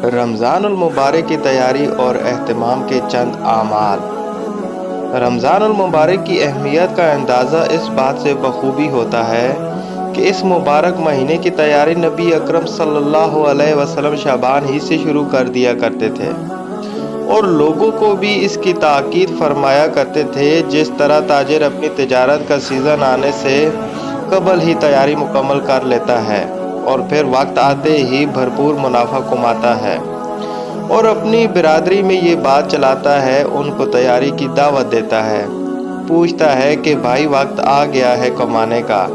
رمضان المبارک کی تیاری اور اہتمام کے چند اعمال۔ رمضان المبارک کی اہمیت کا اندازہ اس بات سے بخوبی ہوتا ہے کہ اس مبارک مہینے کی تیاری نبی اکرم صلی اللہ علیہ وسلم شعبان ہی سے شروع کر دیا کرتے تھے اور لوگوں کو بھی اس کی تاکید فرمایا کرتے تھے، جس طرح تاجر اپنی تجارت کا سیزن آنے سے قبل ہی تیاری مکمل کر لیتا ہے اور پھر وقت آتے ہی بھرپور منافع کماتا ہے اور اپنی برادری میں یہ بات چلاتا ہے، ان کو تیاری کی دعوت دیتا ہے، پوچھتا ہے کہ بھائی وقت آ گیا ہے کمانے کا،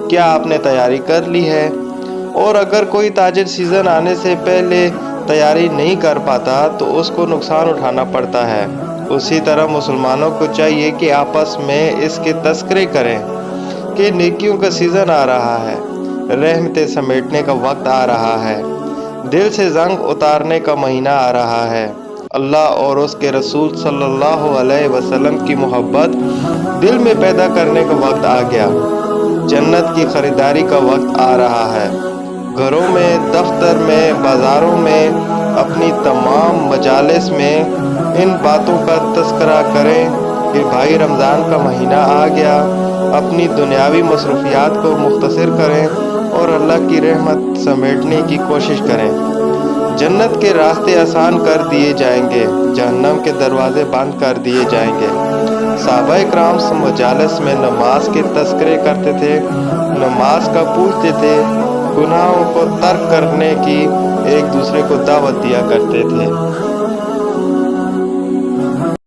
کیا آپ نے تیاری کر لی ہے؟ اور اگر کوئی تاجر سیزن آنے سے پہلے تیاری نہیں کر پاتا تو اس کو نقصان اٹھانا پڑتا ہے۔ اسی طرح مسلمانوں کو چاہیے کہ آپس میں اس کے تذکرے کریں کہ نیکیوں کا سیزن آ رہا ہے، رحمتیں سمیٹنے کا وقت آ رہا ہے، دل سے زنگ اتارنے کا مہینہ آ رہا ہے، اللہ اور اس کے رسول صلی اللہ علیہ وسلم کی محبت دل میں پیدا کرنے کا وقت آ گیا، جنت کی خریداری کا وقت آ رہا ہے۔ گھروں میں، دفتر میں، بازاروں میں، اپنی تمام مجالس میں ان باتوں کا تذکرہ کریں کہ بھائی رمضان کا مہینہ آ گیا، اپنی دنیاوی مصروفیات کو مختصر کریں اور اللہ کی رحمت سمیٹنے کی کوشش کریں۔ جنت کے راستے آسان کر دیے جائیں گے، جہنم کے دروازے بند کر دیے جائیں گے۔ صحابہ کرام مجالس میں نماز کے تذکرے کرتے تھے، نماز کا پوچھتے تھے، گناہوں کو ترک کرنے کی ایک دوسرے کو دعوت دیا کرتے تھے۔